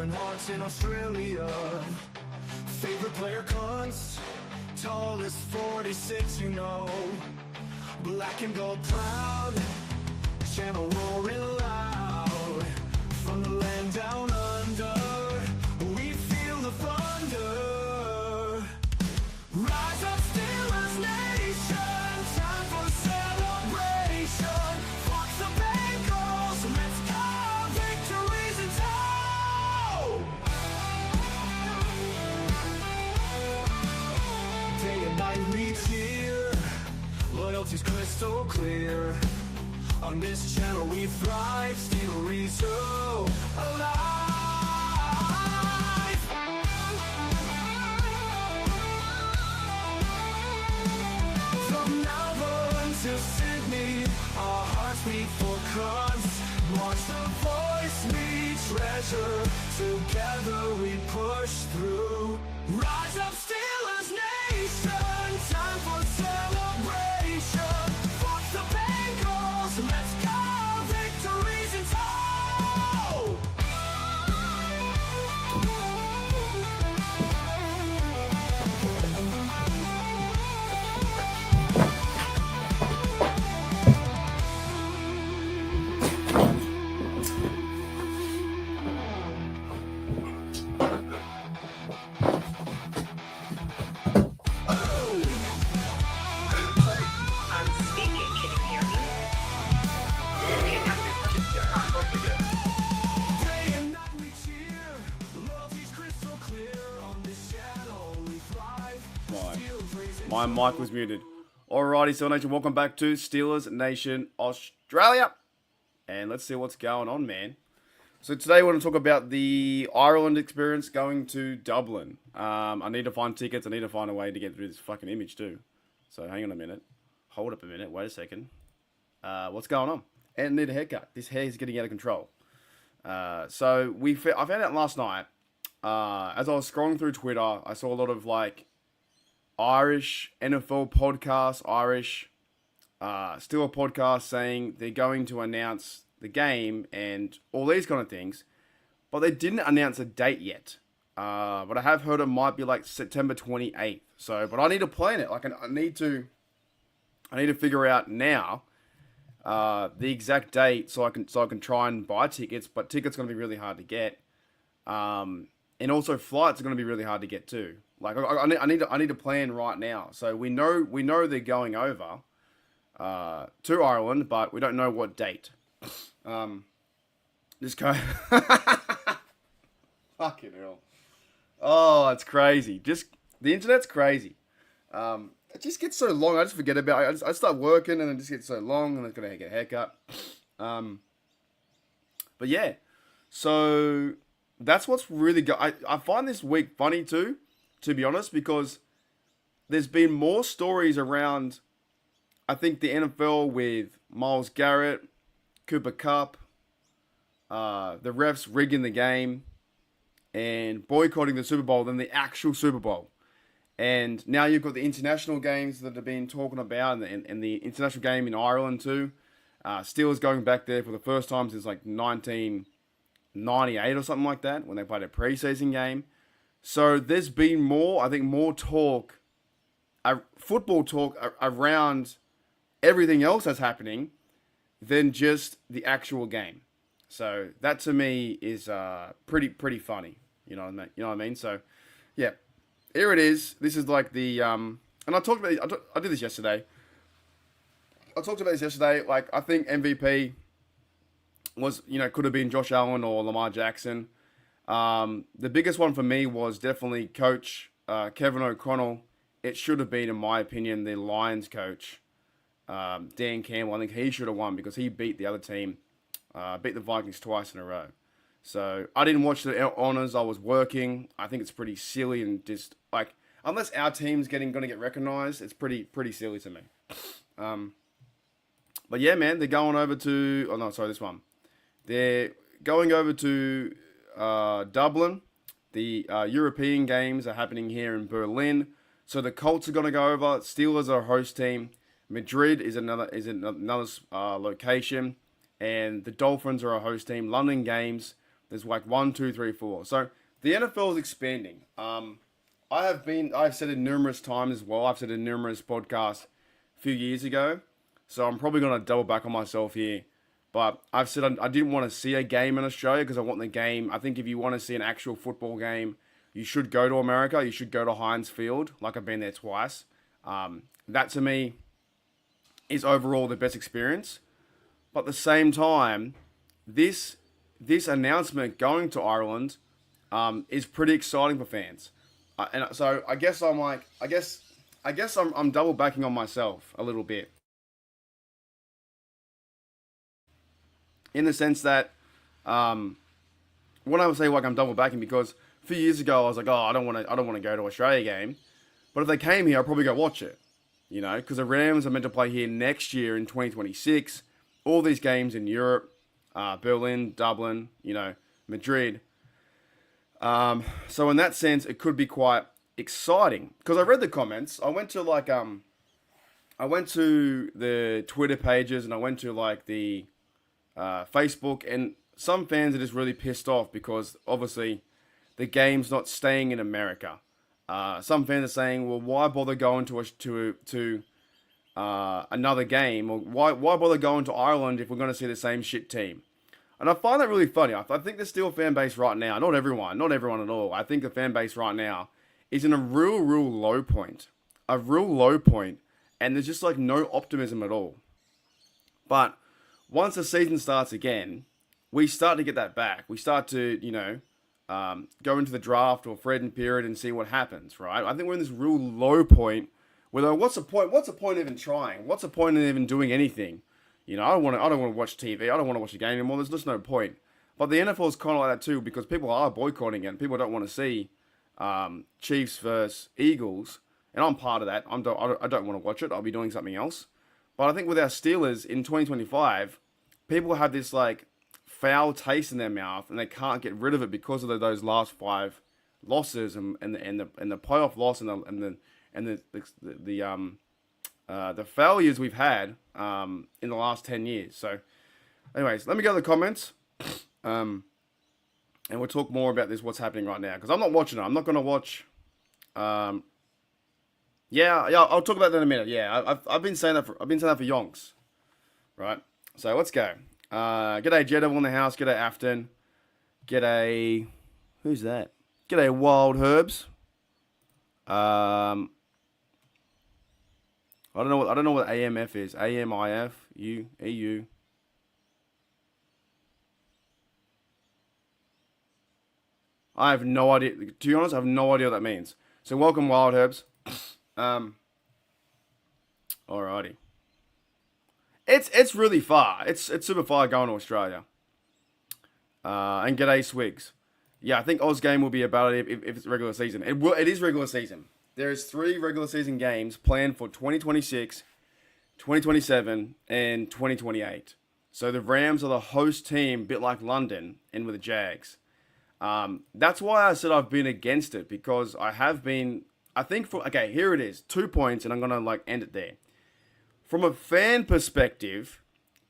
Iron Hearts in Australia. Favorite player cons, tallest 46, you know. Black and gold proud, channel roaring loud. From the land down under, we feel the thunder. Rise up, Steelers Nation, time for celebration. Fuck the Bengals, let's go, victories in tow. Day and night we cheer, loyalty's crystal clear. On this channel we thrive, Steelers so alive. From Melbourne to Sydney, our hearts beat for cause. Watch the voice we treasure, together we push through. Rise up, Steelers Nation, time for celebration. Fuck the Bengals, let's go, victories in tow. I'm speaking. Can you hear me? Day and night we cheer, loyalty's crystal clear. On this channel we thrive. Steelers raising My mic was muted. Alrighty, Steelers Nation, welcome back to Steelers Nation Australia. And let's see what's going on, man. So today we're going to talk about the Ireland experience going to Dublin. I need to find tickets. I need to find a way to get through this fucking image too. So hang on a minute. Hold up a minute. Wait a second. What's going on? And I need a haircut. This hair is getting out of control. I found out last night, as I was scrolling through Twitter, I saw a lot of like Irish NFL podcasts, Irish Steeler podcasts saying they're going to announce the game and all these kind of things, but they didn't announce a date yet. But I have heard it might be like September 28th. So, but I need to plan it. Like I need to figure out now the exact date so I can try and buy tickets. But tickets are going to be really hard to get, and also flights are going to be really hard to get too. Like I need to plan right now. So we know they're going over to Ireland, but we don't know what date. This guy, fucking hell. Oh, it's crazy. Just the internet's crazy. It just gets so long. I just forget about it. I start working and it just gets so long, and I'm gonna get a haircut. But yeah, so that's what's really I find this week funny too, to be honest, because there's been more stories around, I think, the NFL with Myles Garrett, Cooper Kupp, the refs rigging the game and boycotting the Super Bowl than the actual Super Bowl. And now you've got the international games that have been talking about, and the international game in Ireland too. Steelers going back there for the first time since like 1998 or something like that, when they played a preseason game. So there's been more talk, football talk around everything else that's happening than just the actual game. So that to me is pretty funny. You know what I mean? So yeah, here it is. This is like the and I talked about I did this yesterday. I talked about this yesterday. Like, I think MVP was, could have been Josh Allen or Lamar Jackson. The biggest one for me was definitely Coach Kevin O'Connell. It should have been, in my opinion, the Lions coach, Dan Campbell. I think he should have won because he beat the other team, beat the Vikings twice in a row. So I didn't watch the honors. I was working. I think it's pretty silly, and just like, unless our team's going to get recognized, it's pretty silly to me. But yeah, man, they're going over to. Oh no, sorry, this one. They're going over to Dublin. The European games are happening here in Berlin. So the Colts are going to go over. Steelers are a host team. Madrid is another location, and the Dolphins are a host team. London games, There's like 1, 2, 3, 4. So the NFL is expanding. I've said it numerous times as well. I've said it in numerous podcasts a few years ago. So I'm probably going to double back on myself here. But I've said I didn't want to see a game in Australia because I want the game. I think if you want to see an actual football game, you should go to America. You should go to Heinz Field. Like I've been there twice. That to me is overall the best experience. But at the same time, this announcement going to Ireland is pretty exciting for fans. And so I guess I'm double backing on myself a little bit. In the sense that, when I would say like I'm double backing, because a few years ago I was like, oh, I don't want to go to Australia game, but if they came here, I'd probably go watch it, because the Rams are meant to play here next year in 2026. All these games in Europe, Berlin, Dublin, Madrid. So in that sense, it could be quite exciting because I read the comments. I went to the Twitter pages and I went to like the Facebook, and some fans are just really pissed off because obviously the game's not staying in America. Some fans are saying, well, why bother going to another game, or why bother going to Ireland if we're going to see the same shit team? And I find that really funny. I think there's still a fan base right now. Not everyone at all. I think the fan base right now is in a real low point. And there's just like no optimism at all. But once the season starts again, we start to get that back. We start to, go into the draft or Fred period and see what happens, right? I think we're in this real low point where what's the point? What's the point of even trying? What's the point of even doing anything? I don't want to watch TV. I don't want to watch the game anymore. There's just no point. But the NFL is kind of like that too, because people are boycotting it. People don't want to see Chiefs versus Eagles, and I'm part of that. I don't want to watch it. I'll be doing something else. But I think with our Steelers in 2025, people have this like foul taste in their mouth, and they can't get rid of it because of those last 5 losses and the playoff loss and the failures we've had in the last 10 years. So, anyways, let me go to the comments, and we'll talk more about what's happening right now, because I'm not watching it. I'm not going to watch. Yeah, I'll talk about that in a minute. Yeah, I've been saying that for yonks, right? So let's go. G'day Jeddah in the house. G'day Afton. G'day. Who's that? G'day Wild Herbs. I don't know what AMF is. AMIF, EU. I have no idea. To be honest, I have no idea what that means. So welcome, Wild Herbs. Alrighty. It's really far. It's super far going to Australia. And g'day Swigs. Yeah, I think Oz game will be about it if it's regular season. It is regular season. There's 3 regular season games planned for 2026, 2027, and 2028. So the Rams are the host team, a bit like London, and with the Jags. That's why I said I've been against it, because I have been. I think okay, here it is, 2 points, and I'm gonna end it there. From a fan perspective,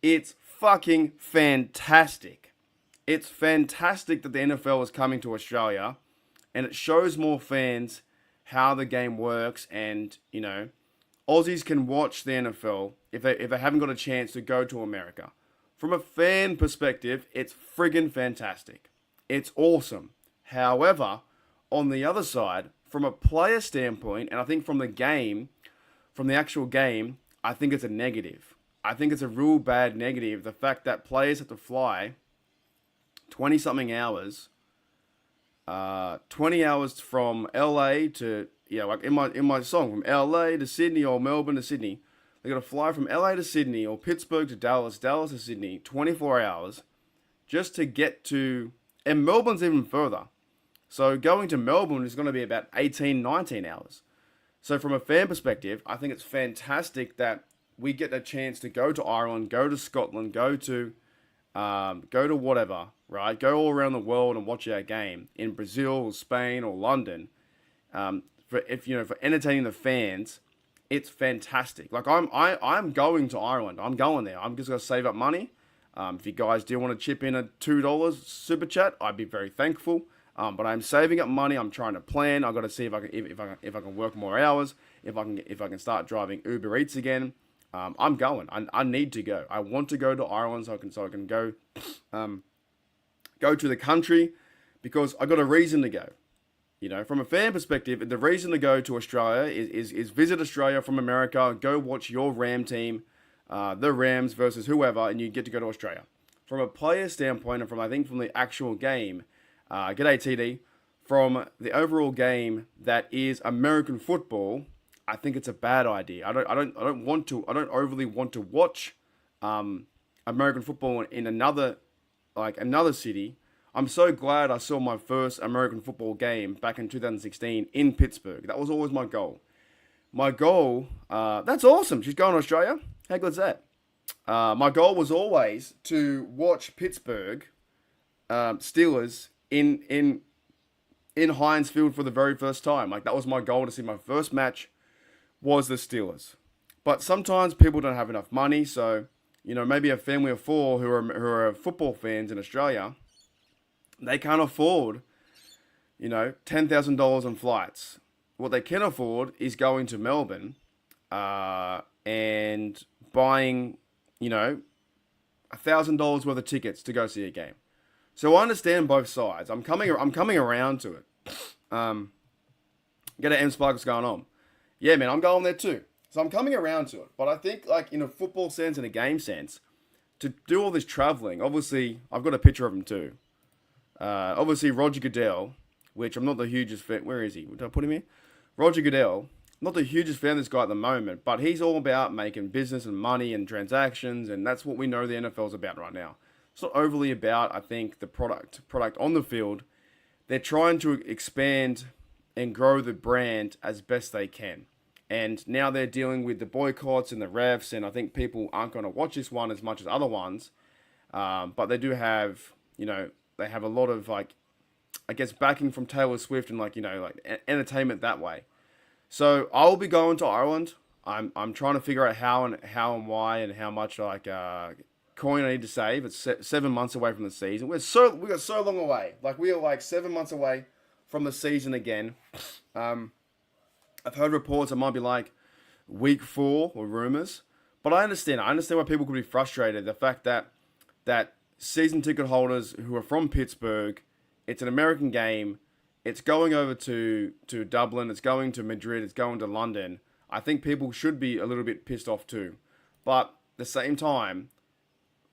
it's fucking fantastic. It's fantastic that the NFL is coming to Australia, and it shows more fans how the game works, and Aussies can watch the NFL if they haven't got a chance to go to America. From a fan perspective, it's friggin' fantastic. It's awesome. However, on the other side, from a player standpoint, and I think from the actual game, I think it's a negative. I think it's a real bad negative. The fact that players have to fly 20-something hours, 20 hours from LA to, like in my song, from LA to Sydney or Melbourne to Sydney. They got to fly from LA to Sydney or Pittsburgh to Dallas, Dallas to Sydney, 24 hours just to get to, and Melbourne's even further. So going to Melbourne is going to be about 18, 19 hours. So from a fan perspective, I think it's fantastic that we get a chance to go to Ireland, go to Scotland, go to whatever, right? Go all around the world and watch our game in Brazil or Spain or London. For entertaining the fans, it's fantastic. Like I'm going to Ireland. I'm going there. I'm just gonna save up money. If you guys do want to chip in a $2 super chat, I'd be very thankful. But I'm saving up money. I'm trying to plan. I've got to see if I can work more hours. If I can start driving Uber Eats again. I'm going. I need to go. I want to go to Ireland so I can go go to the country because I got a reason to go. You know, from a fan perspective, the reason to go to Australia is visit Australia from America, go watch your Ram team, the Rams versus whoever, and you get to go to Australia. From a player standpoint, and from the actual game, g'day TD, from the overall game that is American football, I think it's a bad idea. I don't overly want to watch American football in another city. I'm so glad I saw my first American football game back in 2016 in Pittsburgh. That was always my goal. That's awesome. She's going to Australia. How good's that? My goal was always to watch Pittsburgh Steelers in Heinz Field for the very first time. Like, that was my goal, to see my first match was the Steelers. But sometimes people don't have enough money, so, you know, maybe a family of four who are football fans in Australia, they can't afford, you know, $10,000 on flights. What they can afford is going to Melbourne and buying, you know, $1,000 worth of tickets to go see a game. So I understand both sides. I'm coming around to it. Get an M Sparkles going on. Yeah, man, I'm going there too. So I'm coming around to it. But I think, like, in a football sense and a game sense, to do all this traveling, obviously, I've got a picture of him too. Obviously, Roger Goodell, which I'm not the hugest fan. Where is he? Did I put him here? Roger Goodell, not the hugest fan of this guy at the moment, but he's all about making business and money and transactions, and that's what we know the NFL's about right now. It's not overly about, I think, the product on the field. They're trying to expand and grow the brand as best they can. And now they're dealing with the boycotts and the refs, and I think people aren't going to watch this one as much as other ones. But they do have, you know, they have a lot of, like, I guess, backing from Taylor Swift and, like, you know, like, entertainment that way. So I'll be going to Ireland. I'm trying to figure out how and why and how much, like, coin I need to save. It's 7 months away from the season. We got so long away. Like, we are like 7 months away from the season again. I've heard reports it might be like week 4 or rumors, but I understand why people could be frustrated. The fact that season ticket holders who are from Pittsburgh, it's an American game, it's going over to Dublin, it's going to Madrid, it's going to London. I think people should be a little bit pissed off too. But at the same time,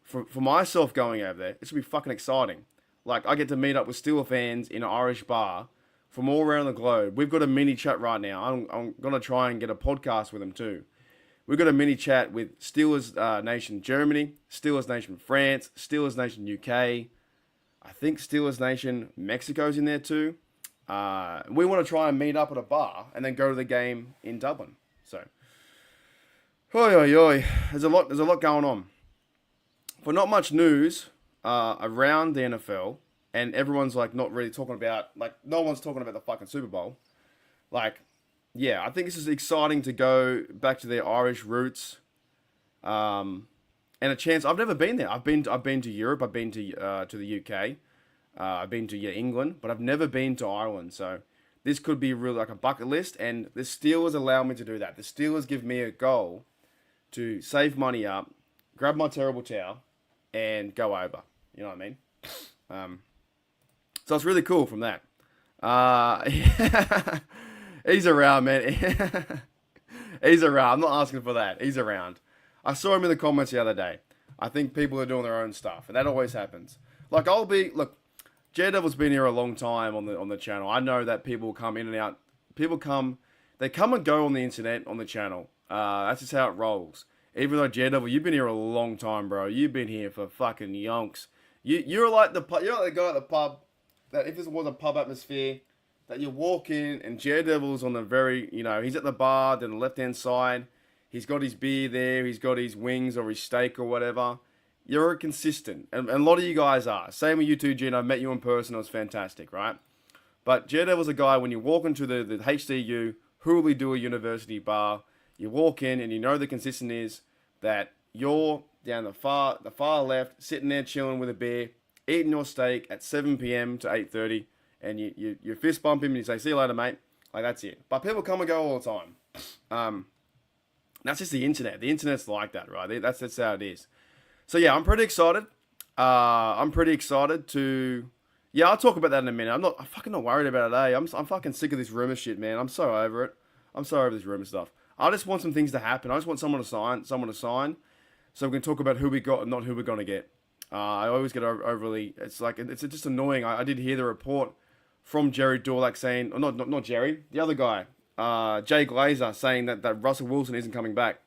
for myself going over there, it should be fucking exciting. Like, I get to meet up with Steelers fans in an Irish bar from all around the globe. We've got a mini chat right now. I'm going to try and get a podcast with them too. We've got a mini chat with Steelers Nation Germany, Steelers Nation France, Steelers Nation UK. I think Steelers Nation Mexico's in there too. We want to try and meet up at a bar and then go to the game in Dublin. So, there's a lot going on. For not much news around the NFL, and everyone's like not really talking about, like, no one's talking about the fucking Super Bowl. Like, yeah, I think this is exciting to go back to their Irish roots, and a chance. I've never been there. I've been to Europe. I've been to the UK. I've been to England, but I've never been to Ireland. So this could be really like a bucket list, and the Steelers allow me to do that. The Steelers give me a goal to save money up, grab my terrible towel, and go over. You know what I mean? So it's really cool from that. He's around, man. He's around. I'm not asking for that. He's around. I saw him in the comments the other day. I think people are doing their own stuff, and that always happens. Like, Daredevil's been here a long time on the channel. I know that people come in and out. They come and go on the internet, on the channel. That's just how it rolls. Even though Daredevil, you've been here a long time, bro. You've been here for fucking yonks. You're like the guy at the pub that, if this was a pub atmosphere, that you walk in and Daredevil's on the very, you know, he's at the bar, then the left-hand side. He's got his beer there. He's got his wings or his steak or whatever. You're consistent. And a lot of you guys are. Same with you too, Gene. I met you in person. It was fantastic, right? But Daredevil's a guy, when you walk into the HDU, Hooley Dewey University bar, you walk in and you know the consistency is that you're down the far left, sitting there chilling with a beer, eating your steak at 7 p.m. to 8:30, and you fist bump him and you say, "See you later, mate." Like, that's it. But people come and go all the time. That's just the internet. The internet's like that, right? That's how it is. So yeah, I'm pretty excited. I'm pretty excited to. Yeah, I'll talk about that in a minute. I'm fucking not worried about it, eh? I'm fucking sick of this rumor shit, man. I'm so over it. I'm so over this rumor stuff. I just want some things to happen. I just want someone to sign, so we can talk about who we got and not who we're gonna get. I always get overly. It's like it's just annoying. I did hear the report from Jerry Dorlack saying, or not Jerry, the other guy, Jay Glazer, saying that Russell Wilson isn't coming back.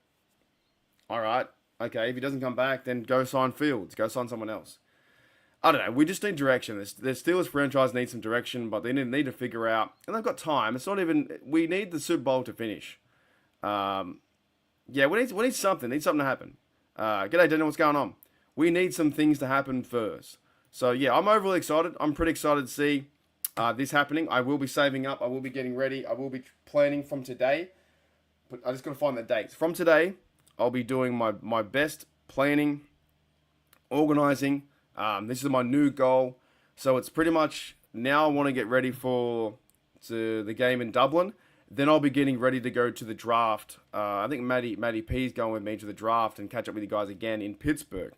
All right, okay. If he doesn't come back, then go sign Fields. Go sign someone else. I don't know. We just need direction. The Steelers franchise needs some direction, but they need to figure out, and they've got time. It's not even. We need the Super Bowl to finish. Yeah, we need something. Need something to happen. G'day, Daniel. What's going on? We need some things to happen first. So yeah, I'm overly excited. I'm pretty excited to see this happening. I will be saving up. I will be getting ready. I will be planning from today. But I just got to find the dates. From today, I'll be doing my best planning, organizing. This is my new goal. So it's pretty much now I want to get ready to the game in Dublin. Then I'll be getting ready to go to the draft. I think Matty P's going with me to the draft and catch up with you guys again in Pittsburgh.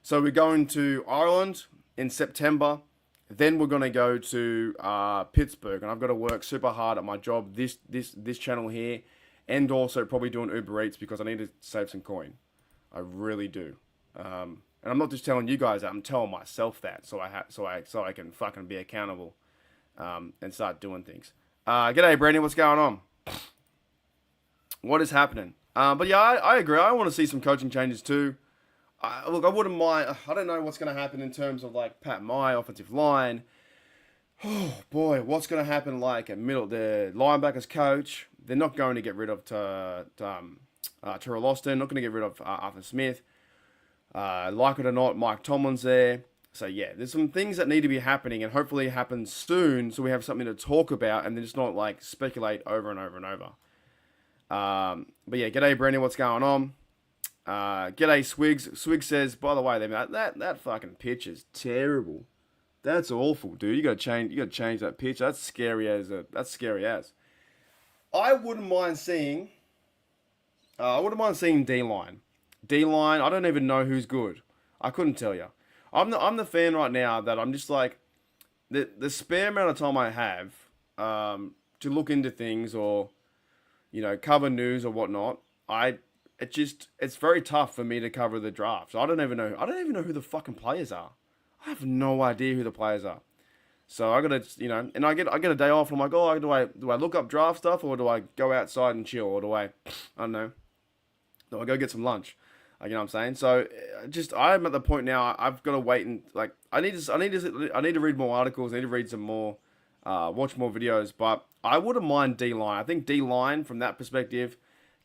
So we're going to Ireland in September. Then we're going to go to Pittsburgh. And I've got to work super hard at my job, this channel here. And also probably doing Uber Eats because I need to save some coin. I really do. And I'm not just telling you guys that. I'm telling myself that so I can fucking be accountable and start doing things. G'day, Brandon. What's going on? What is happening? But yeah, I agree. I want to see some coaching changes too. Look, I wouldn't mind. I don't know what's going to happen in terms of like Pat My offensive line. Oh boy, what's going to happen like at middle? The linebackers coach. They're not going to get rid of Terrell Austin. Not going to get rid of Arthur Smith. Like it or not, Mike Tomlin's there. So yeah, there's some things that need to be happening, and hopefully it happens soon, so we have something to talk about, and then just not like speculate over and over and over. But yeah, g'day Brandon, what's going on? G'day Swigs. Swigs says, by the way, that fucking pitch is terrible. That's awful, dude. You gotta change that pitch. That's scary as. I wouldn't mind seeing D-line. D-line, I don't even know who's good. I couldn't tell you. I'm the fan right now that I'm just like, the spare amount of time I have to look into things or, cover news or whatnot, it's very tough for me to cover the draft. So I don't even know who the fucking players are. I have no idea who the players are. So I gotta, and I get a day off and I'm like, oh, do I look up draft stuff or do I go outside and chill or do I don't know, do I go get some lunch? You know what I'm saying? So I'm at the point now. I've got to wait and like I need to read more articles. I need to read some more, watch more videos. But I wouldn't mind D-line. I think D-line from that perspective,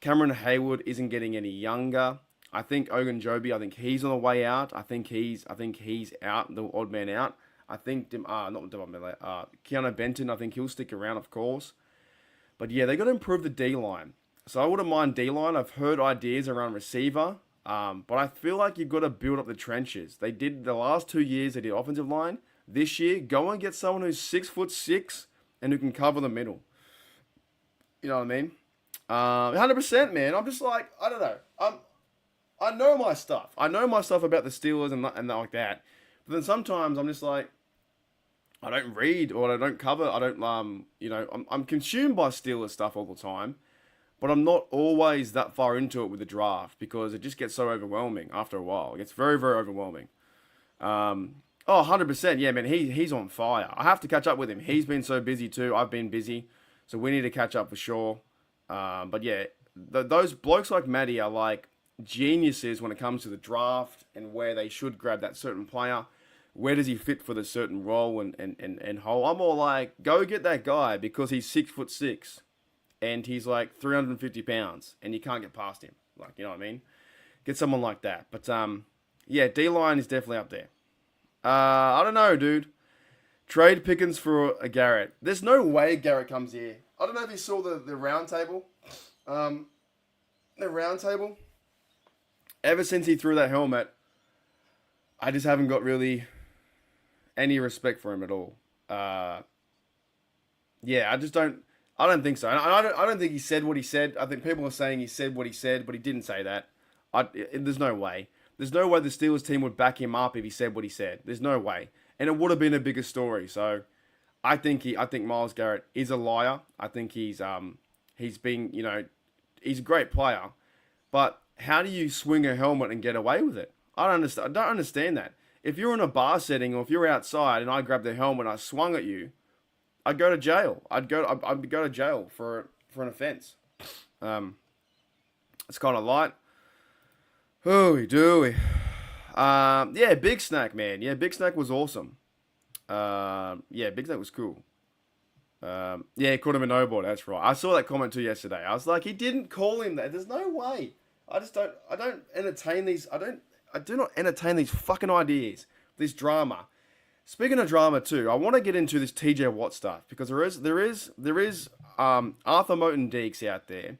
Cameron Hayward isn't getting any younger. I think Ogunjobi, I think he's on the way out. I think he's out, the odd man out. I think Keanu Benton. I think he'll stick around, of course. But yeah, they got to improve the D-line. So I wouldn't mind D-line. I've heard ideas around receiver. But I feel like you've got to build up the trenches. They did the last 2 years. They did offensive line. This year, go and get someone who's 6'6" and who can cover the middle. You know what I mean? 100%, man. I'm just like, I don't know. I know my stuff. I know my stuff about the Steelers and like that. But then sometimes I'm just like, I don't read or I don't cover. I don't I'm consumed by Steelers stuff all the time. But I'm not always that far into it with the draft because it just gets so overwhelming after a while. It gets very, very overwhelming. 100%. Yeah, man, he's on fire. I have to catch up with him. He's been so busy too. I've been busy. So we need to catch up for sure. But yeah, those blokes like Matty are like geniuses when it comes to the draft and where they should grab that certain player. Where does he fit for the certain role and hole? I'm all like, go get that guy because he's 6'6". And he's like 350 pounds, and you can't get past him. Like, you know what I mean? Get someone like that. But, yeah, D-line is definitely up there. I don't know, dude. Trade Pickens for a Garrett. There's no way Garrett comes here. I don't know if you saw the round table. The round table. ever since he threw that helmet, I just haven't got really any respect for him at all. Yeah, I just don't. I don't think so. I don't think he said what he said. I think people are saying he said what he said, but he didn't say that. There's no way. There's no way the Steelers team would back him up if he said what he said. There's no way, and it would have been a bigger story. So, I think Myles Garrett is a liar. I think he's been, he's a great player, but how do you swing a helmet and get away with it? I don't understand that. If you're in a bar setting or if you're outside and I grabbed the helmet and I swung at you, I'd go to jail. I'd go to jail for an offense. It's kind of light. Ooey dooey. Yeah, Big Snack, man. Yeah, Big Snack was awesome. Yeah, Big Snack was cool. Yeah, he called him a no-ball. That's right. I saw that comment too yesterday. I was like, he didn't call him that. There's no way. I don't entertain these. I do not entertain these fucking ideas. This drama. Speaking of drama too, I want to get into this TJ Watt stuff because there is Arthur Moten Deeks out there,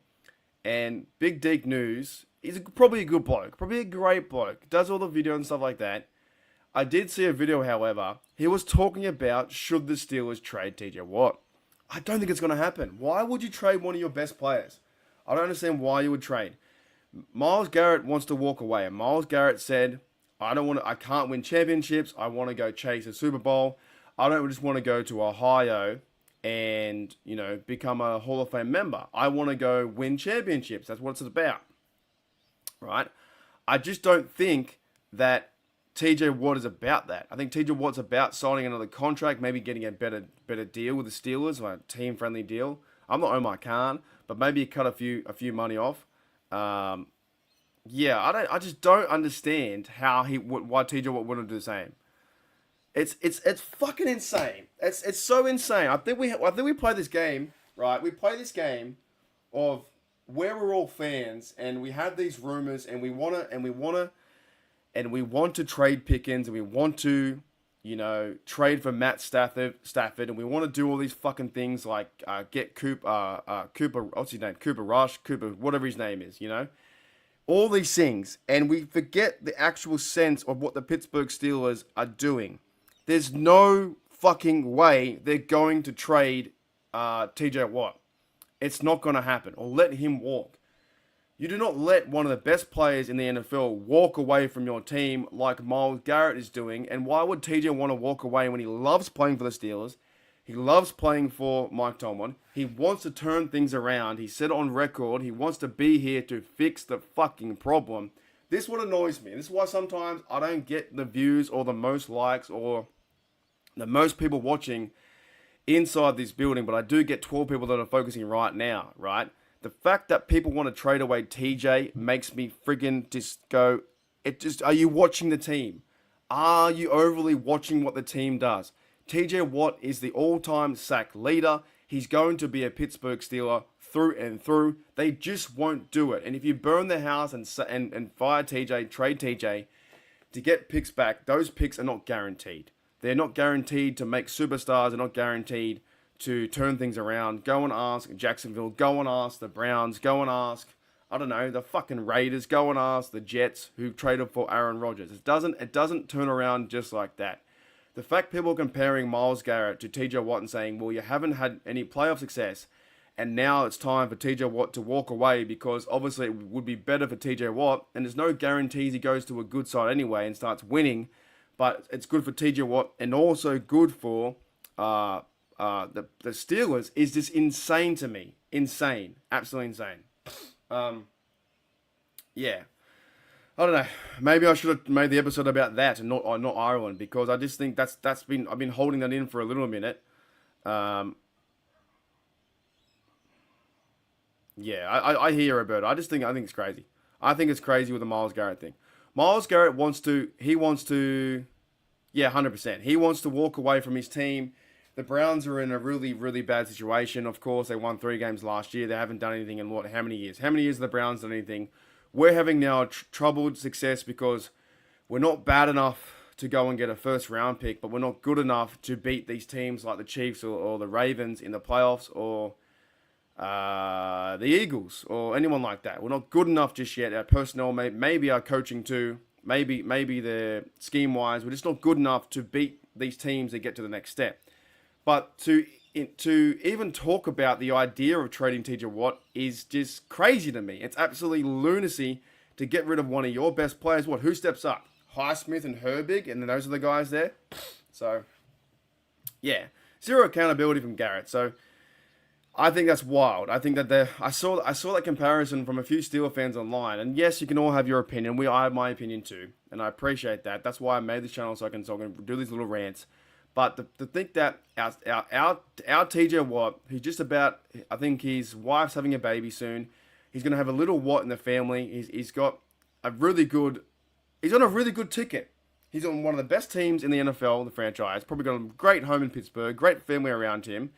and Big Deke News. He's probably a good bloke, probably a great bloke. Does all the video and stuff like that. I did see a video, however, he was talking about should the Steelers trade TJ Watt. I don't think it's going to happen. Why would you trade one of your best players? I don't understand why you would trade. Myles Garrett wants to walk away, and Myles Garrett said, I can't win championships. I want to go chase a Super Bowl. I don't just want to go to Ohio and, become a Hall of Fame member. I want to go win championships. That's what it's about. Right? I just don't think that TJ Watt is about that. I think TJ Watt's about signing another contract, maybe getting a better deal with the Steelers, like a team-friendly deal. I'm not Omar Khan, but maybe cut a few money off. Yeah, I just don't understand why TJ Watt wouldn't do the same. It's fucking insane. It's so insane. I think we play this game, right? We play this game of where we're all fans and we have these rumors and we want to trade Pickens and we want to, trade for Matt Stafford and we want to do all these fucking things like get Cooper, what's his name? Cooper Rush, whatever his name is, all these things, and we forget the actual sense of what the Pittsburgh Steelers are doing. There's no fucking way they're going to trade TJ Watt. It's not going to happen, or let him walk. You do not let one of the best players in the NFL walk away from your team like Myles Garrett is doing. And why would TJ want to walk away when he loves playing for the Steelers? He loves playing for Mike Tomlin. He wants to turn things around. He said on record he wants to be here to fix the fucking problem. This is what annoys me. This is why sometimes I don't get the views or the most likes or the most people watching inside this building, but I do get 12 people that are focusing right now, right? The fact that people want to trade away TJ makes me friggin' just go, are you watching the team? Are you overly watching what the team does? TJ Watt is the all-time sack leader. He's going to be a Pittsburgh Steeler through and through. They just won't do it. And if you burn the house and fire TJ, trade TJ to get picks back, those picks are not guaranteed. They're not guaranteed to make superstars. They're not guaranteed to turn things around. Go and ask Jacksonville. Go and ask the Browns. Go and ask, I don't know, the fucking Raiders. Go and ask the Jets who traded for Aaron Rodgers. It doesn't turn around just like that. The fact people are comparing Myles Garrett to TJ Watt and saying, well, you haven't had any playoff success, and now it's time for TJ Watt to walk away because obviously it would be better for TJ Watt, and there's no guarantees he goes to a good side anyway and starts winning, but it's good for TJ Watt and also good for the Steelers is just insane to me. Insane. Absolutely insane. Yeah. I don't know. Maybe I should have made the episode about that and not Ireland because I just think I've been holding that in for a little minute. Yeah, I hear about it. I think it's crazy. I think it's crazy with the Myles Garrett thing. Myles Garrett wants to, yeah, 100%. He wants to walk away from his team. The Browns are in a really, really bad situation. Of course, they won 3 games last year. They haven't done anything in how many years? How many years have the Browns done anything? We're having now troubled success because we're not bad enough to go and get a first round pick, but we're not good enough to beat these teams like the Chiefs or the Ravens in the playoffs or the the Eagles or anyone like that. We're not good enough just yet. Our personnel, maybe our coaching too, maybe the scheme-wise, we're just not good enough to beat these teams that get to the next step. But to even talk about the idea of trading TJ Watt is just crazy to me. It's absolutely lunacy to get rid of one of your best players. What? Who steps up? Highsmith and Herbig, and then those are the guys there. So, yeah, zero accountability from Garrett. So, I think that's wild. I think that I saw that comparison from a few Steelers fans online, and yes, you can all have your opinion. I have my opinion too, and I appreciate that. That's why I made this channel so I can do these little rants. But to think that our TJ Watt, he's just about, I think his wife's having a baby soon. He's going to have a little Watt in the family. He's got a really good, he's on a really good ticket. He's on one of the best teams in the NFL, the franchise. Probably got a great home in Pittsburgh, great family around him.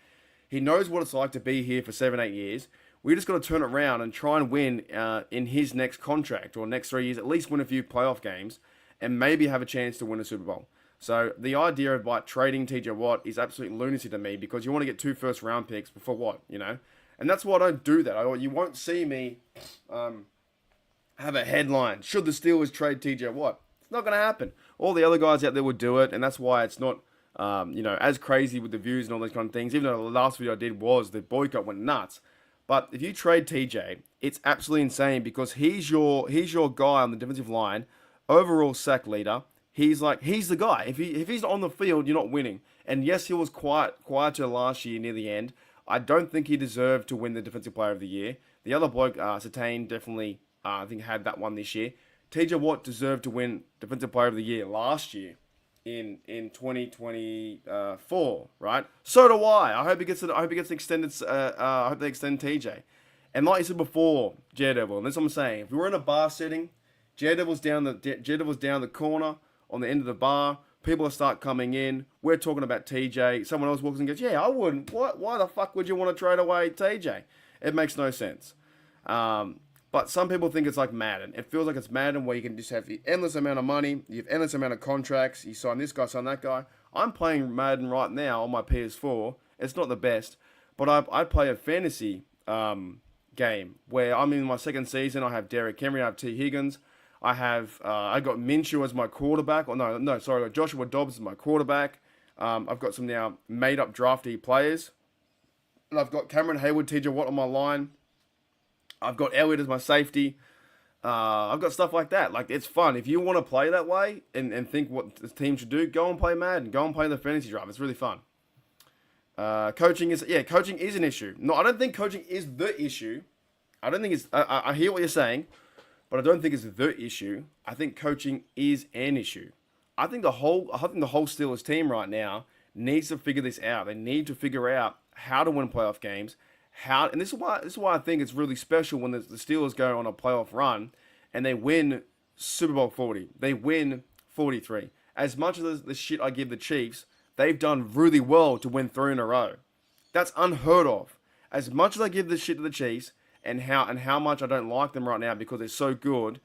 He knows what it's like to be here for 7-8 years. We just got to turn it around and try and win in his next contract or next 3 years, at least win a few playoff games and maybe have a chance to win a Super Bowl. So the idea of like trading TJ Watt is absolute lunacy to me because you want to get 2 first-round picks before what, you know? And that's why I don't do that. You won't see me have a headline, should the Steelers trade TJ Watt? It's not going to happen. All the other guys out there would do it, and that's why it's not, as crazy with the views and all those kind of things, even though the last video I did was the boycott went nuts. But if you trade TJ, it's absolutely insane because he's your guy on the defensive line, overall sack leader. He's the guy. If he's not on the field, you're not winning. And yes, he was quieter last year near the end. I don't think he deserved to win the Defensive Player of the Year. The other bloke, Satane, definitely, I think, had that one this year. TJ Watt deserved to win Defensive Player of the Year last year in 2024, right? So do I. I hope he gets extended. I hope they extend TJ. And like you said before, Daredevil, and that's what I'm saying. If we were in a bar setting, Daredevil's down the corner on the end of the bar. People will start coming in. We're talking about TJ. Someone else walks in and goes, yeah, I wouldn't. Why the fuck would you want to trade away TJ? It makes no sense. But some people think it's like Madden. It feels like it's Madden where you can just have the endless amount of money. You have endless amount of contracts. You sign this guy, sign that guy. I'm playing Madden right now on my PS4. It's not the best. But I play a fantasy game where I'm in my second season. I have Derrick Henry. I have T. Higgins. I got Minshew as my quarterback. I got Joshua Dobbs as my quarterback. I've got some now made-up drafty players. And I've got Cameron Hayward, TJ Watt on my line. I've got Elliott as my safety. I've got stuff like that. Like, it's fun. If you want to play that way and think what the team should do, go and play Madden. Go and play the fantasy draft. It's really fun. Coaching is an issue. No, I don't think coaching is the issue. I don't think it's... I hear what you're saying. But I don't think it's the issue. I think coaching is an issue. I think the whole Steelers team right now needs to figure this out. They need to figure out how to win playoff games. And this is why I think it's really special when the Steelers go on a playoff run and they win Super Bowl 40. They win 43. As much as the shit I give the Chiefs, they've done really well to win 3 in a row. That's unheard of. As much as I give the shit to the Chiefs, and how much I don't like them right now because they're so good.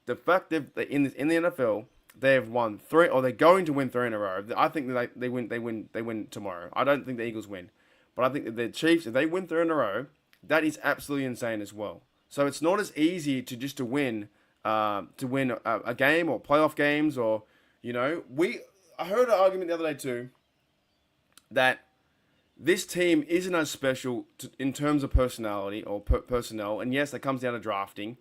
The fact that in the NFL they have won 3, or they're going to win 3 in a row. I think that they win tomorrow. I don't think the Eagles win, but I think that the Chiefs, if they win 3 in a row, that is absolutely insane as well. So it's not as easy to win a game or playoff games or I heard an argument the other day too that this team isn't as special in terms of personality or personnel. And yes, that comes down to drafting.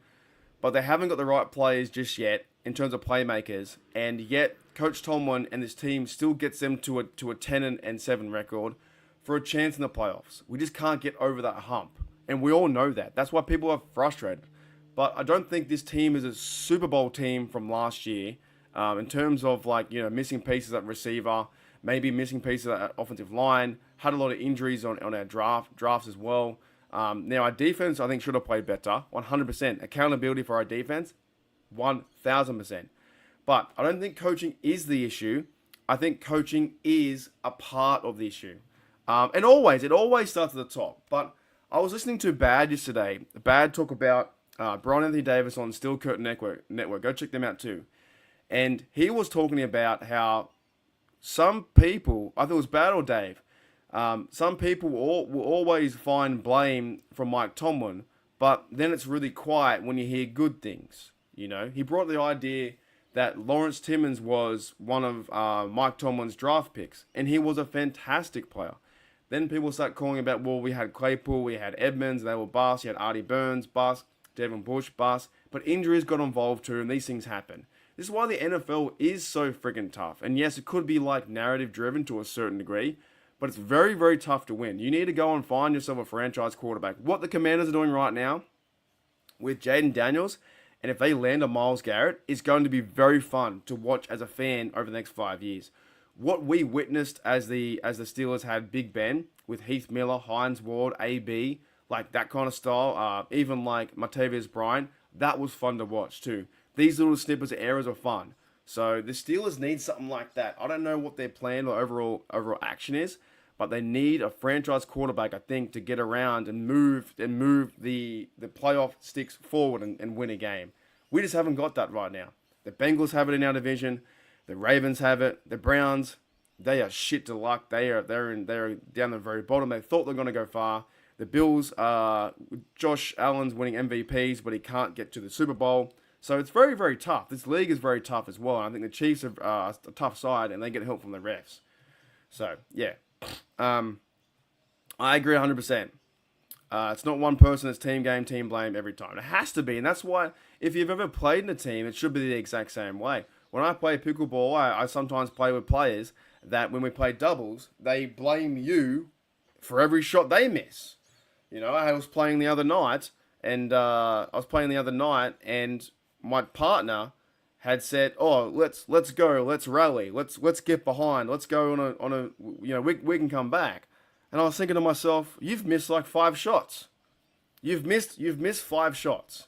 But they haven't got the right players just yet in terms of playmakers. And yet, Coach Tomlin and this team still gets them to a 10-7 record for a chance in the playoffs. We just can't get over that hump. And we all know that. That's why people are frustrated. But I don't think this team is a Super Bowl team from last year in terms of missing pieces at receiver, maybe missing pieces at offensive line. Had a lot of injuries on our drafts as well. Now, our defense, I think, should have played better. 100%. Accountability for our defense, 1,000%. But I don't think coaching is the issue. I think coaching is a part of the issue. And it always starts at the top. But I was listening to Bad yesterday. Bad talk about Brian Anthony Davis on Steel Curtain Network. Go check them out too. And he was talking about how some people, I think it was Bad or Dave, some people will always find blame from Mike Tomlin But then it's really quiet when you hear good things. You know, he brought the idea that Lawrence Timmons was one of Mike Tomlin's draft picks, and he was a fantastic player. Then people start calling about, well, we had Claypool, we had Edmonds, they were bust, you had Artie Burns, bust, Devin Bush, bust, but injuries got involved too, and these things happen. This is why the NFL is so friggin' tough. And yes, it could be like narrative driven to a certain degree, but it's very, very tough to win. You need to go and find yourself a franchise quarterback. What the Commanders are doing right now with Jaden Daniels, and if they land a Myles Garrett, is going to be very fun to watch as a fan over the next 5 years. What we witnessed as the Steelers had Big Ben with Heath Miller, Hines Ward, AB, like that kind of style, even like Martavis Bryant, that was fun to watch too. These little snippets of eras are fun. So the Steelers need something like that. I don't know what their plan or overall action is, but they need a franchise quarterback, I think, to get around and move the playoff sticks forward and win a game. We just haven't got that right now. The Bengals have it in our division. The Ravens have it. The Browns, they are shit to luck. They're down the very bottom. They thought they're going to go far. The Bills, Josh Allen's winning MVPs, but he can't get to the Super Bowl. So it's very, very tough. This league is very tough as well. And I think the Chiefs are a tough side, and they get help from the refs. So, yeah. I agree 100%. It's not one person, it's team game, team blame every time. It has to be, and that's why if you've ever played in a team, it should be the exact same way. When I play pickleball, I sometimes play with players that when we play doubles, they blame you for every shot they miss. You know, I was playing the other night, and my partner had said, "Oh, let's go, let's rally, let's get behind, let's go on a you know, we can come back." And I was thinking to myself, you've missed like 5 shots. You've missed 5 shots,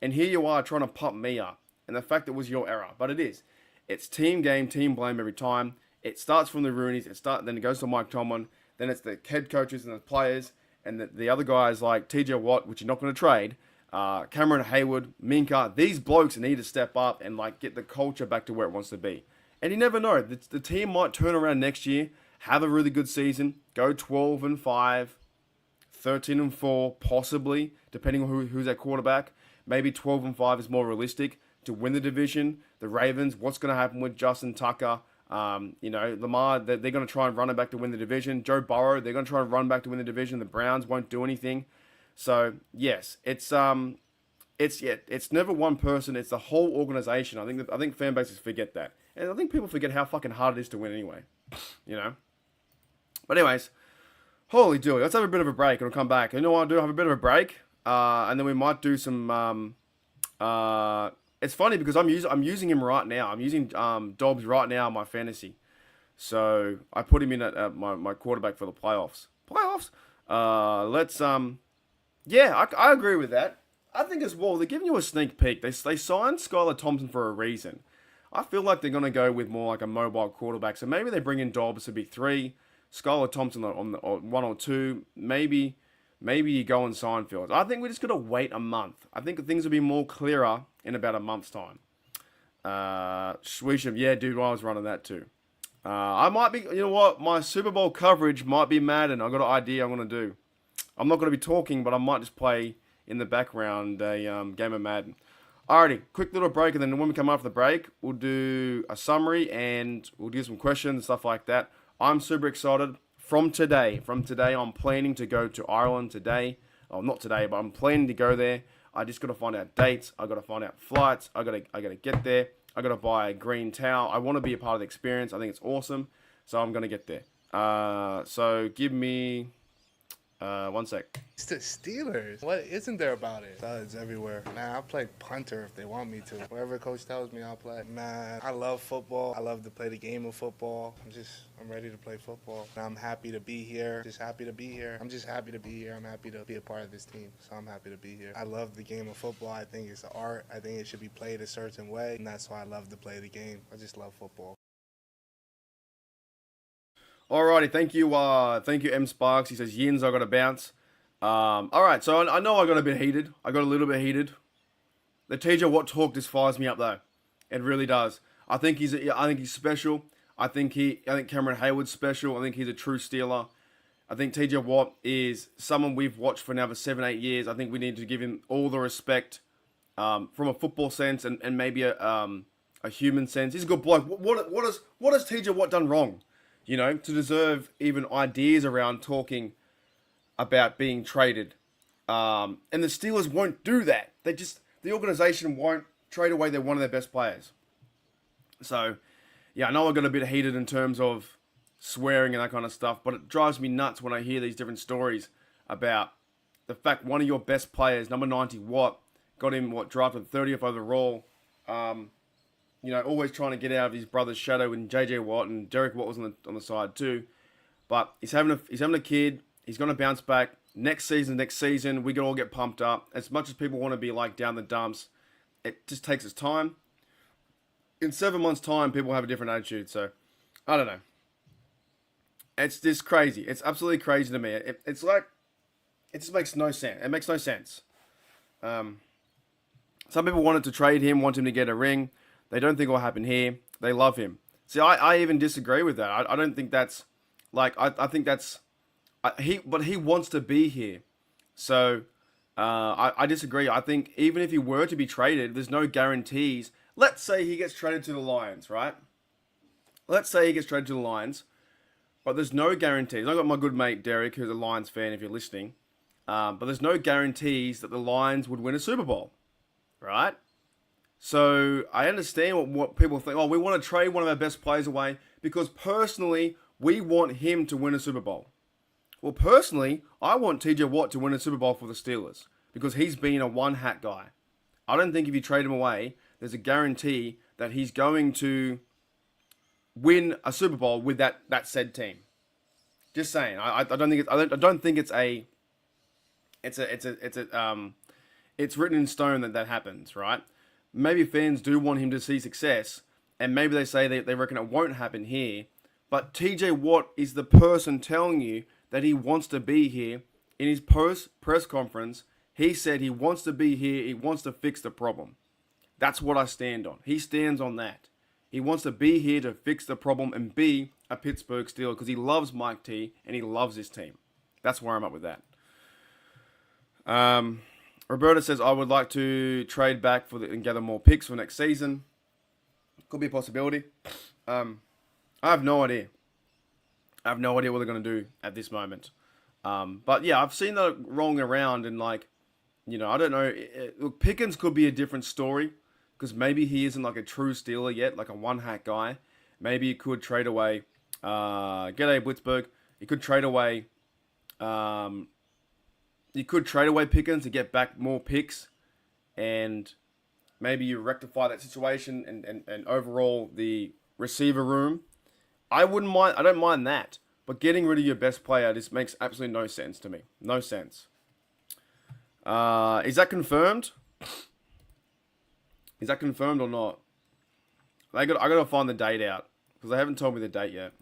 and here you are trying to pump me up. And the fact that it was your error, but it is. It's team game, team blame every time. It starts from the Rooneys. Then it goes to Mike Tomlin. Then it's the head coaches and the players, and the other guys like T.J. Watt, which you're not going to trade. Cameron Hayward, Minka, these blokes need to step up and like get the culture back to where it wants to be. And you never know, the team might turn around next year, have a really good season, go 12-5, 13-4, possibly, depending on who's their quarterback. Maybe 12-5 is more realistic to win the division. The Ravens, what's going to happen with Justin Tucker? You know, Lamar, they're going to try and run it back to win the division. Joe Burrow, they're going to try and run back to win the division. The Browns won't do anything. So yes, it's never one person. It's the whole organization. I think fan bases forget that, and I think people forget how fucking hard it is to win anyway. You know. But anyways, holy dooly, let's have a bit of a break and we'll come back. You know what I'll do? Have a bit of a break, and then we might do some. It's funny because I'm using him right now. I'm using Dobbs right now in my fantasy, so I put him in at my quarterback for the playoffs. Yeah, I agree with that. I think as well, they're giving you a sneak peek. They signed Skylar Thompson for a reason. I feel like they're going to go with more like a mobile quarterback. So maybe they bring in Dobbs to be 3, Skylar Thompson on 1 or 2. Maybe you go and sign Fields. I think we're just going to wait a month. I think things will be more clearer in about a month's time. Swisham, yeah, dude, I was running that too. I might be, you know what, my Super Bowl coverage might be Madden. I've got an idea I'm going to do. I'm not going to be talking, but I might just play in the background a game of Madden. Alrighty, quick little break, and then when we come after the break, we'll do a summary and we'll do some questions and stuff like that. I'm super excited. From today, I'm planning to go to Ireland today. Oh, not today, but I'm planning to go there. I just got to find out dates. I got to find out flights. I got to get there. I got to buy a green towel. I want to be a part of the experience. I think it's awesome, so I'm going to get there. So give me 1 sec. It's the Steelers. What isn't there about it? It's everywhere. Man, I'll play punter if they want me to. Whatever coach tells me, I'll play. Man, I love football. I love to play the game of football. I'm ready to play football. And I'm happy to be here. Just happy to be here. I'm just happy to be here. I'm happy to be a part of this team. So I'm happy to be here. I love the game of football. I think it's an art. I think it should be played a certain way. And that's why I love to play the game. I just love football. Alrighty, thank you, M Sparks. He says, Yins, I got to bounce. Alright, so I know I got a bit heated. I got a little bit heated. The TJ Watt talk just fires me up though. It really does. I think he's special. I think Cameron Hayward's special. I think he's a true Steeler. I think TJ Watt is someone we've watched for now for 7-8 years. I think we need to give him all the respect from a football sense and maybe a human sense. He's a good bloke. What has TJ Watt done wrong? To deserve even ideas around talking about being traded. And the Steelers won't do that. The organization won't trade away one of their best players. So, yeah, I know I got a bit heated in terms of swearing and that kind of stuff, but it drives me nuts when I hear these different stories about the fact one of your best players, number 90 Watt, got him, drafted 30th overall. Always trying to get out of his brother's shadow, and JJ Watt and Derek Watt was on the side too. But he's having a kid. He's going to bounce back next season. We can all get pumped up. As much as people want to be like down the dumps, it just takes its time. In 7 months' time, people have a different attitude. So, I don't know. It's just crazy. It's absolutely crazy to me. It's like, it just makes no sense. It makes no sense. Some people wanted to trade him, want him to get a ring. They don't think it will happen here. They love him. See, I even disagree with that. I don't think that's, I think that's, but he wants to be here. So, I disagree. I think even if he were to be traded, there's no guarantees. Let's say he gets traded to the Lions, right? Let's say he gets traded to the Lions, but there's no guarantees. I've got my good mate Derek, who's a Lions fan, if you're listening. But there's no guarantees that the Lions would win a Super Bowl, right? So I understand what people think. Oh, we want to trade one of our best players away because personally, we want him to win a Super Bowl. Well, personally, I want TJ Watt to win a Super Bowl for the Steelers because he's been a one-hat guy. I don't think if you trade him away, there's a guarantee that he's going to win a Super Bowl with that said team. Just saying. I don't think it's written in stone that happens, right? Maybe fans do want him to see success, and maybe they say they reckon it won't happen here. But TJ Watt is the person telling you that he wants to be here. In his press conference, he said he wants to be here. He wants to fix the problem. That's what I stand on. He stands on that. He wants to be here to fix the problem and be a Pittsburgh Steeler because he loves Mike T and he loves his team. That's where I'm at with that. Roberta says, I would like to trade back and gather more picks for next season. Could be a possibility. I have no idea. I have no idea what they're going to do at this moment. But yeah, I've seen that rolling around and I don't know. Look, Pickens could be a different story because maybe he isn't like a true Steeler yet, like a one-hat guy. Maybe he could trade away, G'day Blitzberg. He could trade away, Pickens to get back more picks, and maybe you rectify that situation and overall the receiver room. I don't mind that, but getting rid of your best player just makes absolutely no sense to me. No sense. Is that confirmed? Is that confirmed or not? I gotta find the date out because they haven't told me the date yet.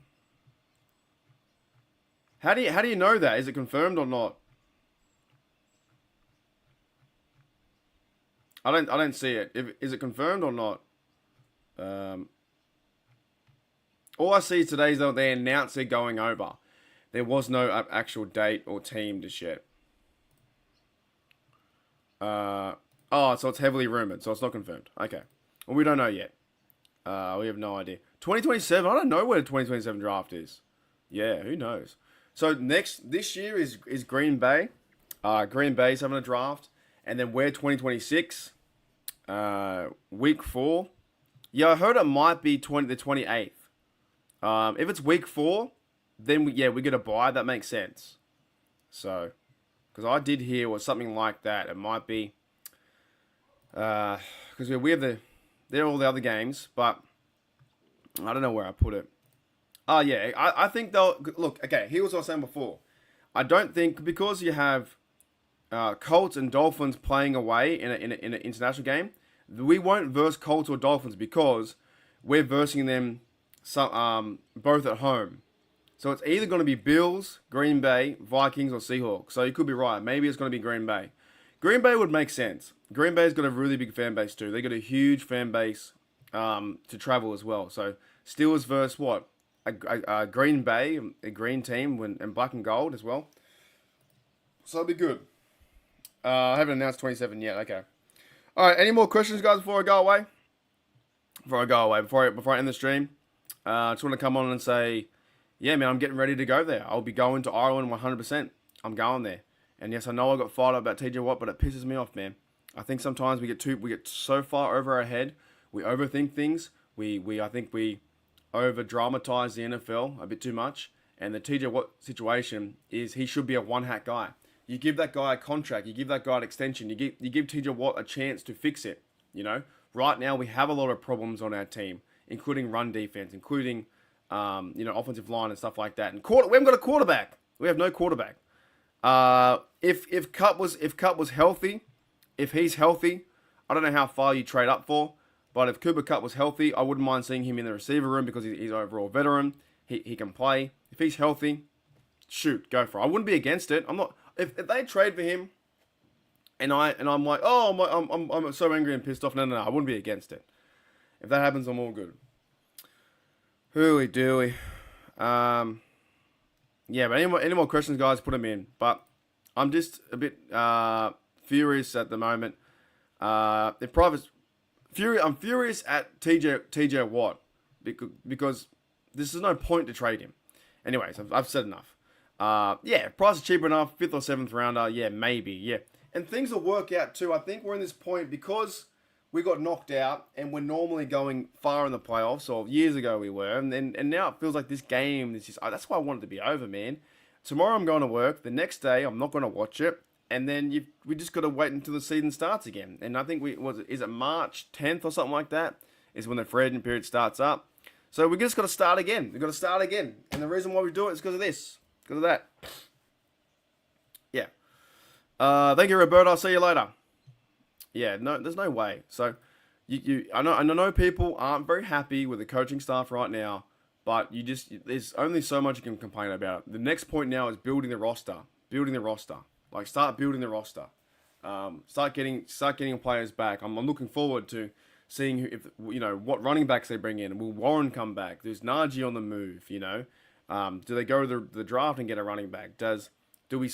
How do you know that? Is it confirmed or not? I don't see it. Is it confirmed or not? All I see today is that they announced they're going over. There was no actual date or team just yet. So it's heavily rumored, so it's not confirmed. Okay. Well, we don't know yet. We have no idea. 2027, I don't know where the 2027 draft is. Yeah, who knows? So this year is Green Bay. Green Bay's having a draft. And then we're 2026, week 4. Yeah, I heard it might be the 28th. If it's week 4, then we get a bye. That makes sense. So, because I did hear was something like that. It might be because we have they're all the other games, but I don't know where I put it. Oh yeah, I think they'll look. Okay, here's what I was saying before. I don't think because you have Colts and Dolphins playing away in an international game, we won't verse Colts or Dolphins because we're versing them both at home. So it's either going to be Bills, Green Bay, Vikings, or Seahawks. So you could be right. Maybe it's going to be Green Bay. Green Bay would make sense. Green Bay's got a really big fan base too. They got a huge fan base to travel as well. So Steelers versus what? a Green Bay, a green team, and black and gold as well. So it'll be good. I haven't announced 27 yet. Okay. All right. Any more questions, guys, before I go away? Before I end the stream, I just want to come on and say, yeah, man, I'm getting ready to go there. I'll be going to Ireland 100%. I'm going there. And yes, I know I got fired up about TJ Watt, but it pisses me off, man. I think sometimes we get so far over our head. We overthink things. I think we over dramatize the NFL a bit too much. And the TJ Watt situation is he should be a one-hat guy. You give that guy a contract. You give that guy an extension. You give TJ Watt a chance to fix it. You know, right now we have a lot of problems on our team, including run defense, including offensive line and stuff like that. And we haven't got a quarterback. We have no quarterback. If Cup was healthy, if he's healthy, I don't know how far you trade up for, but if Cooper Kupp was healthy, I wouldn't mind seeing him in the receiver room because he's overall veteran. He can play. If he's healthy, shoot, go for it. I wouldn't be against it. I'm not. If they trade for him, and I'm like, oh, I'm so angry and pissed off. No, I wouldn't be against it. If that happens, I'm all good. Hooey dooey. Yeah, but any more questions, guys? Put them in. But I'm just a bit furious at the moment. I'm furious at TJ Watt because this is no point to trade him. Anyways, I've said enough. Yeah, price is cheap enough, 5th or 7th rounder. Yeah, maybe. Yeah, and things will work out too. I think we're in this point because we got knocked out, and we're normally going far in the playoffs. Or years ago we were, and now it feels like this game. That's why I want it to be over, man. Tomorrow I'm going to work. The next day I'm not going to watch it, and then we just got to wait until the season starts again. And I think is it March 10th or something like that? Is when the free agent period starts up. So we just got to start again. We've got to start again, and the reason why we do it is because of this, because of that. Yeah. Thank you, Roberto. I'll see you later. Yeah, no, there's no way. So, I know people aren't very happy with the coaching staff right now, but there's only so much you can complain about. The next point now is building the roster. Like, start building the roster. Start getting players back. I'm looking forward to seeing what running backs they bring in. Will Warren come back? There's Najee on the move. Do they go to the draft and get a running back? Do we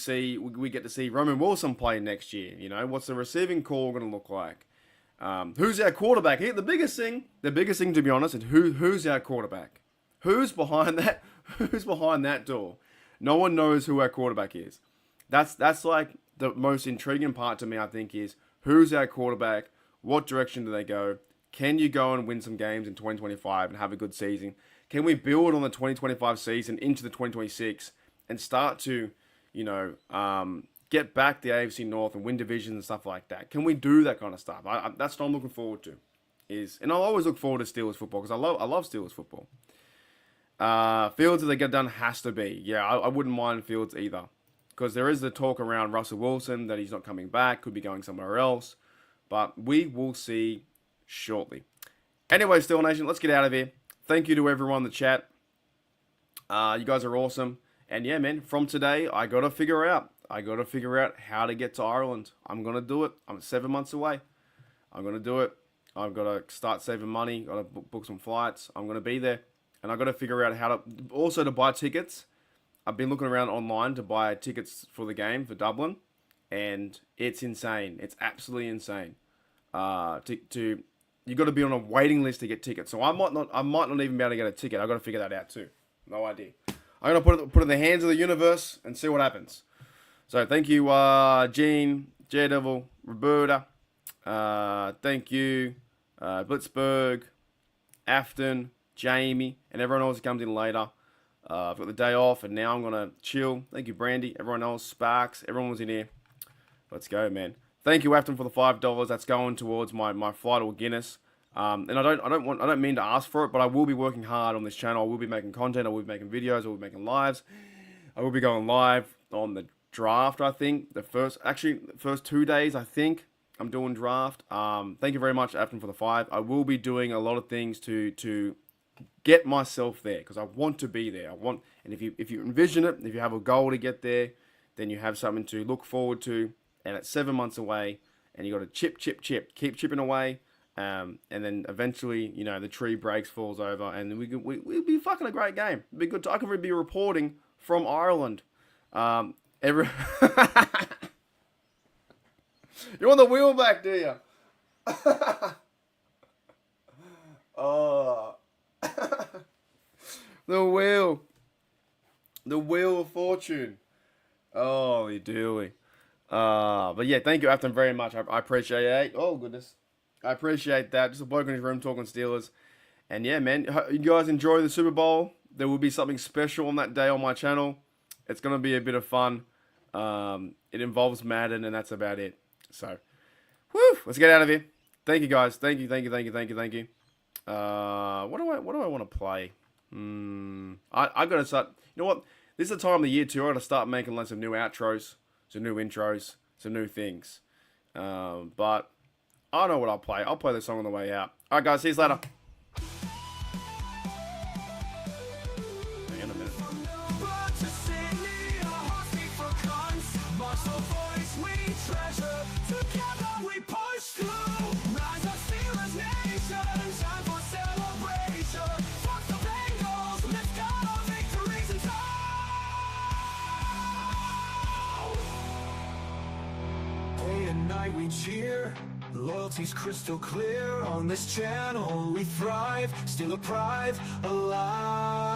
get to see Roman Wilson play next year? What's the receiving core going to look like? Who's our quarterback? Here, the biggest thing, to be honest, is who's our quarterback? Who's behind that? Who's behind that door? No one knows who our quarterback is. That's like the most intriguing part to me, I think, is who's our quarterback? What direction do they go? Can you go and win some games in 2025 and have a good season? Can we build on the 2025 season into the 2026 and start to get back the AFC North and win divisions and stuff like that? Can we do that kind of stuff? That's what I'm looking forward to. And I'll always look forward to Steelers football because I love Steelers football. Fields, if they get done, has to be. Yeah, I wouldn't mind Fields either. Because there is the talk around Russell Wilson that he's not coming back, could be going somewhere else. But we will see shortly. Anyway, Steel Nation, let's get out of here. Thank you to everyone in the chat. You guys are awesome. And yeah, man, from today, I got to figure out how to get to Ireland. I'm going to do it. I'm 7 months away. I'm going to do it. I've got to start saving money. Got to book some flights. I'm going to be there. And I've got to figure out how to buy tickets. I've been looking around online to buy tickets for the game for Dublin. And it's insane. It's absolutely insane. You got to be on a waiting list to get tickets. So I might not even be able to get a ticket. I've got to figure that out too. No idea. I'm going to put it in the hands of the universe and see what happens. So thank you, Gene, Daredevil, Roberta. Thank you, Blitzberg, Afton, Jamie, and everyone else who comes in later. I've got the day off, and now I'm going to chill. Thank you, Brandy. Everyone else, Sparks. Everyone was in here. Let's go, man. Thank you, Afton, for the $5. That's going towards my flight or Guinness. And I don't mean to ask for it, but I will be working hard on this channel. I will be making content. I will be making videos. I will be making lives. I will be going live on the draft, I think. The first 2 days, I think, I'm doing draft. Thank you very much, Afton, for the 5. I will be doing a lot of things to get myself there because I want to be there. And if you envision it, if you have a goal to get there, then you have something to look forward to. And it's 7 months away, and you got to chip, keep chipping away. And then eventually, you know, the tree breaks, falls over, and we'd be fucking a great game. It'd be good. I could be reporting from Ireland. You want the wheel back, do you? Oh. The wheel of fortune. Holy dooly. But yeah, thank you, Afton, very much. I appreciate it. Oh, goodness. I appreciate that. Just a bloke in his room talking Steelers. And yeah, man, you guys enjoy the Super Bowl. There will be something special on that day on my channel. It's going to be a bit of fun. It involves Madden, and that's about it. So, whew, let's get out of here. Thank you, guys. Thank you. What do I want to play? I got to start. You know what? This is the time of the year, too. I got to start making like some new outros, some new intros, some new things. But I don't know what I'll play. I'll play the song on the way out. All right, guys. See you later. Hang on a minute. Day and night we cheer, loyalty's crystal clear. On this channel we thrive, still a pride alive.